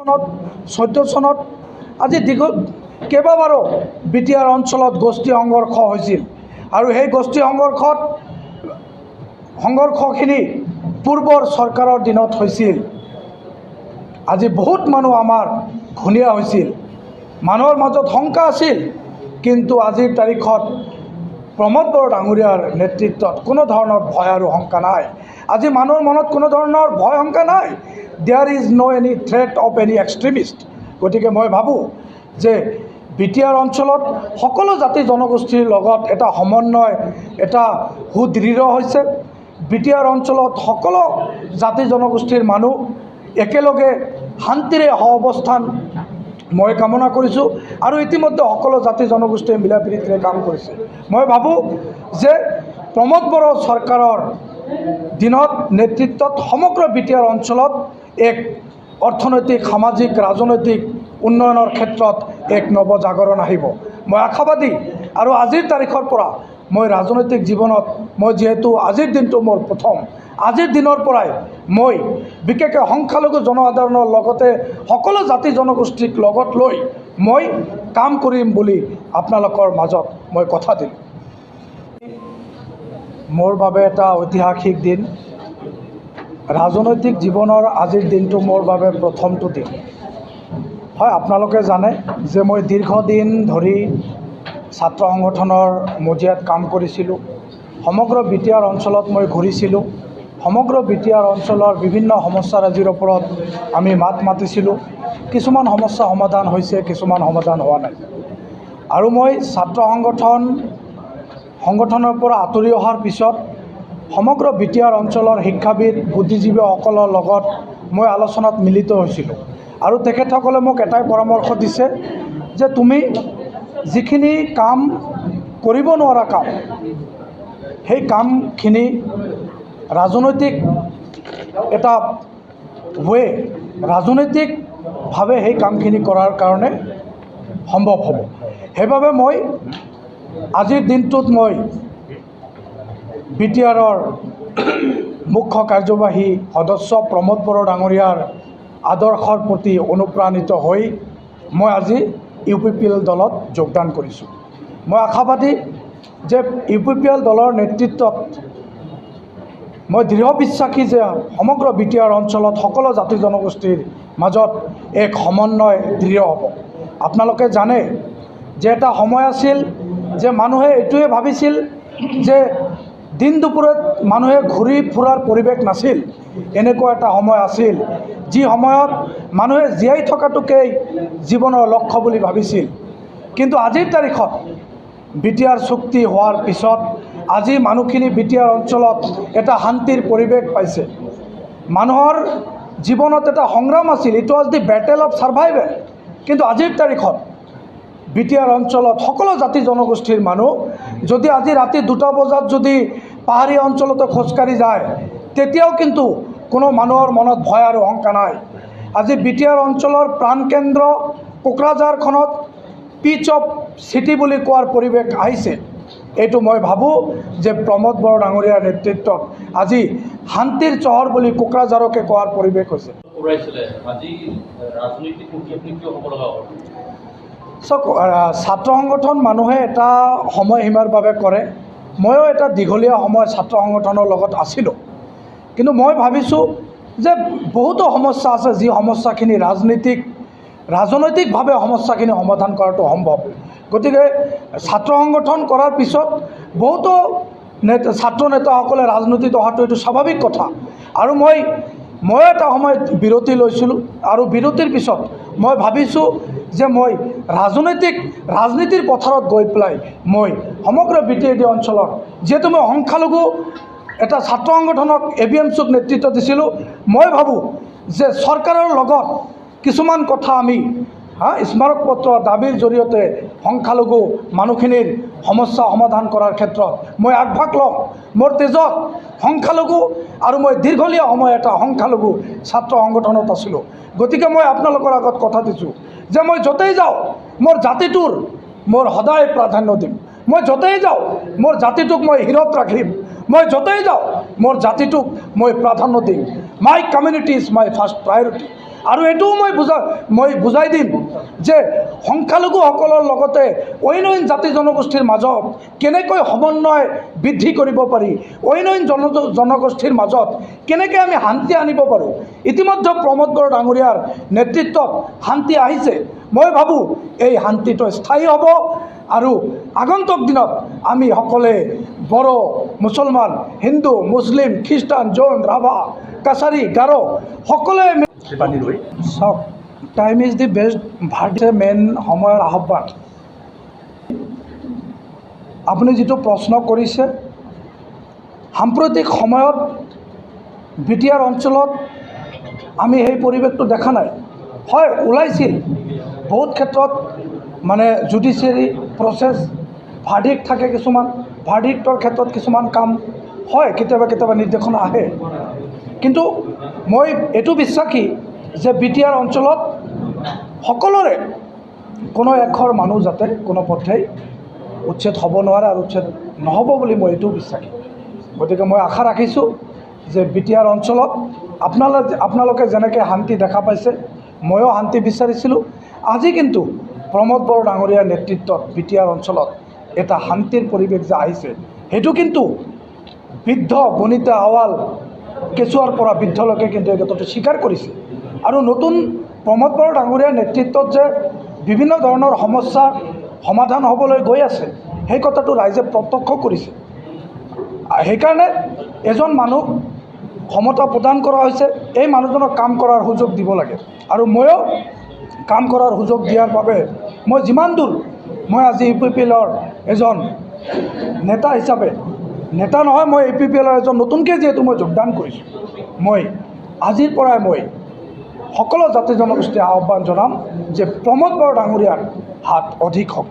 14 চনত আজি কেইবাবাৰো বিটিআৰ অঞ্চলত গোষ্ঠী সংঘৰ্ষ হৈছিল আৰু সেই গোষ্ঠী সংঘৰ্ষখিনি পূৰ্বৰ চৰকাৰৰ দিনত হৈছিল। আজি বহুত মানুহ আমাৰ ঘূণীয়া হৈছিল, মানুহৰ মাজত শংকা আছিল, কিন্তু আজিৰ তাৰিখত প্ৰমোদ বড়ো ডাঙৰীয়াৰ নেতৃত্বত কোনো ধৰণৰ ভয় আৰু শংকা নাই। আজি মানুহৰ মনত কোনো ধৰণৰ ভয় শংকা নাই। There is no any threat of any extremist. গতিকে মই ভাবোঁ যে বিটিআৰ অঞ্চলত সকলো জাতি জনগোষ্ঠীৰ লগত এটা সমন্বয়, এটা সুদৃঢ় হৈছে। বিটিআৰ অঞ্চলত সকলো জাতি জনগোষ্ঠীৰ মানুহ একেলগে শান্তিৰে সহাৱস্থান মই কামনা কৰিছোঁ আৰু ইতিমধ্যে সকলো জাতি জনগোষ্ঠীয়ে মিলা প্ৰীতিৰে কাম কৰিছে। মই ভাবোঁ যে প্ৰমোদ বড়ো চৰকাৰৰ দিনত নেতৃত্বত সমগ্ৰ বিটিআৰ অঞ্চলত এক অৰ্থনৈতিক, সামাজিক, ৰাজনৈতিক উন্নয়নৰ ক্ষেত্ৰত এক নৱজাগৰণ আহিব। মই আশাবাদী আৰু আজিৰ তাৰিখৰ পৰা মই ৰাজনৈতিক জীৱনত যিহেতু আজিৰ দিনটো মোৰ প্ৰথম, আজিৰ দিনৰ পৰাই মই বিশেষকৈ সংখ্যালঘু জনসাধাৰণৰ লগতে সকলো জাতি জনগোষ্ঠীক লগত লৈ মই কাম কৰিম বুলি আপোনালোকৰ মাজত মই কথা দিলোঁ। মোৰ বাবে এটা ঐতিহাসিক দিন। ৰাজনৈতিক জীৱনৰ আজিৰ দিনটো মোৰ বাবে প্ৰথমটো দিন। হয়, আপোনালোকে জানে যে মই দীৰ্ঘদিন ধৰি ছাত্ৰ সংগঠনৰ মজিয়াত কাম কৰিছিলোঁ। সমগ্ৰ বিটিআৰ অঞ্চলত মই ঘূৰিছিলোঁ। সমগ্ৰ বিটিআৰ অঞ্চলৰ বিভিন্ন সমস্যাৰাজিৰ ওপৰত আমি মাত মাতিছিলোঁ। কিছুমান সমস্যা সমাধান হৈছে, কিছুমান সমাধান হোৱা নাই। আৰু মই ছাত্ৰ সংগঠনৰ পৰা আঁতৰি অহাৰ পিছত সমগ্ৰ বিটিআৰ অঞ্চলৰ শিক্ষাবিদ, বুদ্ধিজীৱীসকলৰ লগত মই আলোচনাত মিলিত হৈছিলোঁ আৰু তেখেতসকলে মোক এটাই পৰামৰ্শ দিছে যে তুমি যিখিনি কাম কৰিব নোৱাৰা কাম, সেই কামখিনি ৰাজনৈতিক এটা ৰাজনৈতিকভাৱে সেই কামখিনি কৰাৰ কাৰণে সম্ভৱ হ'ব। সেইবাবে মই আজিৰ দিনটোত মই বিটিআৰৰ মুখ্য কাৰ্যবাহী সদস্য প্ৰমোদ বড়ো ডাঙৰীয়াৰ আদৰ্শৰ প্ৰতি অনুপ্ৰাণিত হৈ মই আজি UPPL দলত যোগদান কৰিছোঁ। মই আশাবাদী যে UPPL দলৰ নেতৃত্বত মই দৃঢ় বিশ্বাসী যে সমগ্ৰ বিটিআৰ অঞ্চলত সকলো জাতি জনগোষ্ঠীৰ মাজত এক সমন্বয় দৃঢ় হ'ব। আপোনালোকে জানে যে এটা সময় আছিল যে মানুহে এইটোৱে ভাবিছিল যে দিন দুপৰত মানুহে ঘূৰি ফুৰাৰ পৰিৱেশ নাছিল। এনেকুৱা এটা সময় আছিল যি সময়ত মানুহে জীয়াই থকাটোকেই জীৱনৰ লক্ষ্য বুলি ভাবিছিল। কিন্তু আজিৰ তাৰিখত বিটিআৰ চুক্তি হোৱাৰ পিছত আজি মানুহখিনি বিটিআৰ অঞ্চলত এটা শান্তিৰ পৰিৱেশ পাইছে। মানুহৰ জীৱনত এটা সংগ্ৰাম আছিল, it was the battle of survival. কিন্তু আজিৰ তাৰিখত বিটিআৰ অঞ্চলত সকলো জাতি জনগোষ্ঠীৰ মানুহ যদি আজি ৰাতি 2টা বজাত যদি পাহাৰীয়া অঞ্চলতে খোজকাঢ়ি যায়, তেতিয়াও কিন্তু কোনো মানুহৰ মনত ভয় আৰু শংকা নাই। আজি বিটিআৰ অঞ্চলৰ প্ৰাণকেন্দ্ৰ কোকৰাঝাৰখনত পিচ অফ চিটি বুলি কোৱাৰ পৰিৱেশ আহিছে। এইটো মই ভাবোঁ যে প্ৰমোদ বড়ো ডাঙৰীয়াৰ নেতৃত্বত আজি শান্তিৰ চহৰ বুলি কোকৰাঝাৰকে কোৱাৰ পৰিৱেশ হৈছে। ছাত্ৰ সংগঠন মানুহে এটা সময়সীমাৰ বাবে কৰে। ময়ো এটা দীঘলীয়া সময় ছাত্ৰ সংগঠনৰ লগত আছিলোঁ, কিন্তু মই ভাবিছোঁ যে বহুতো সমস্যা আছে যি সমস্যাখিনি ৰাজনৈতিকভাৱে সমস্যাখিনি সমাধান কৰাটো সম্ভৱ। গতিকে ছাত্ৰ সংগঠন কৰাৰ পিছত বহুতো ছাত্ৰ নেতাসকলে ৰাজনীতিত অহাটো এইটো স্বাভাৱিক কথা। আৰু মই এটা সময়ত বিৰতি লৈছিলোঁ আৰু বিৰতিৰ পিছত মই ভাবিছোঁ যে মই ৰাজনীতিৰ পথাৰত গৈ পেলাই মই সমগ্ৰ বিটিআৰ অঞ্চলৰ যিহেতু মই সংখ্যালঘু এটা ছাত্ৰ সংগঠনক ABMCক নেতৃত্ব দিছিলোঁ, মই ভাবোঁ যে চৰকাৰৰ লগত কিছুমান কথা আমি স্মাৰকপত্ৰ দাবীৰ জৰিয়তে সংখ্যালঘু মানুহখিনিৰ সমস্যা সমাধান কৰাৰ ক্ষেত্ৰত মই আগভাগ ল'ম। মোৰ তেজত সংখ্যালঘু আৰু মই দীৰ্ঘলীয়া সময় এটা সংখ্যালঘু ছাত্ৰ সংগঠনত আছিলোঁ। গতিকে মই আপোনালোকৰ আগত কথা দিছোঁ যে মই য'তেই যাওঁ মোৰ জাতিটোৰ মই সদায় প্ৰাধান্য দিম। মই য'তেই যাওঁ মোৰ জাতিটোক মই হিৰত ৰাখিম। মই য'তেই যাওঁ মোৰ জাতিটোক মই প্ৰাধান্য দিম। মাই community is my first priority. আৰু এইটোও মই বুজাই দিম যে সংখ্যালঘুসকলৰ লগতে অন্য জাতি জনগোষ্ঠীৰ মাজত কেনেকৈ সমন্বয় বৃদ্ধি কৰিব পাৰি, অন্য জনগোষ্ঠীৰ মাজত কেনেকৈ আমি শান্তি আনিব পাৰোঁ। ইতিমধ্যে প্ৰমোদ বড়ো ডাঙৰীয়াৰ নেতৃত্বত শান্তি আহিছে। মই ভাবোঁ এই শান্তিটো স্থায়ী হ'ব আৰু আগন্তুক দিনত আমি সকলোৱে বড়ো, মুছলমান, হিন্দু, মুছলিম, খ্ৰীষ্টান, জৈন, ৰাভা, কাছাৰী, গাৰো সকলোৱে চাওক, time is the best ভাৰ্ডে main সময়ৰ আহ্বান। আপুনি যিটো প্ৰশ্ন কৰিছে, সাম্প্ৰতিক সময়ত বিটিআৰ অঞ্চলত আমি সেই পৰিৱেশটো দেখা নাই। হয়, ওলাইছিল বহুত ক্ষেত্ৰত মানে জুডিচিয়াৰী প্ৰচেছ, ভাৰ্ডিক্ট থাকে কিছুমান, ভাৰ্ডিক্টৰ ক্ষেত্ৰত কিছুমান কাম হয়, কেতিয়াবা কেতিয়াবা নিৰ্দেশনা আহে। কিন্তু মই এইটো বিশ্বাসী যে বিটিআৰ অঞ্চলত সকলোৰে কোনো এঘৰ মানুহ যাতে কোনো পথেই উচ্ছেদ হ'ব নোৱাৰে আৰু উচ্ছেদ নহ'ব বুলি মই এইটো বিশ্বাসী। গতিকে মই আশা ৰাখিছোঁ যে বিটিআৰ অঞ্চলত আপোনালোকে যেনেকৈ শান্তি দেখা পাইছে, ময়ো শান্তি বিচাৰিছিলোঁ। আজি কিন্তু প্ৰমোদ বড়ো ডাঙৰীয়াৰ নেতৃত্বত বিটিআৰ অঞ্চলত এটা শান্তিৰ পৰিৱেশ যে আহিছে, সেইটো কিন্তু বৃদ্ধ বনিতা আৱাল কেঁচুৱাৰ পৰা বৃদ্ধলৈকে কিন্তু এই কথাটো স্বীকাৰ কৰিছে। আৰু নতুন প্ৰমোদ বড়ো ডাঙৰীয়াৰ নেতৃত্বত যে বিভিন্ন ধৰণৰ সমস্যাৰ সমাধান হ'বলৈ গৈ আছে, সেই কথাটো ৰাইজে প্ৰত্যক্ষ কৰিছে। সেইকাৰণে এজন মানুহক ক্ষমতা প্ৰদান কৰা হৈছে, এই মানুহজনক কাম কৰাৰ সুযোগ দিব লাগে। আৰু ময়ো কাম কৰাৰ সুযোগ দিয়াৰ বাবে মই যিমান দূৰ মই আজি UPPLৰ এজন নেতা হিচাপে, নেতা নহয়, মই UPPLৰ এজন নতুনকৈ যিহেতু মই যোগদান কৰিছোঁ, মই আজিৰ পৰাই মই সকলো জাতি জনগোষ্ঠীয়ে আহ্বান জনাম যে প্ৰমোদ বড়ো ডাঙৰীয়াৰ হাত অধিক হওক।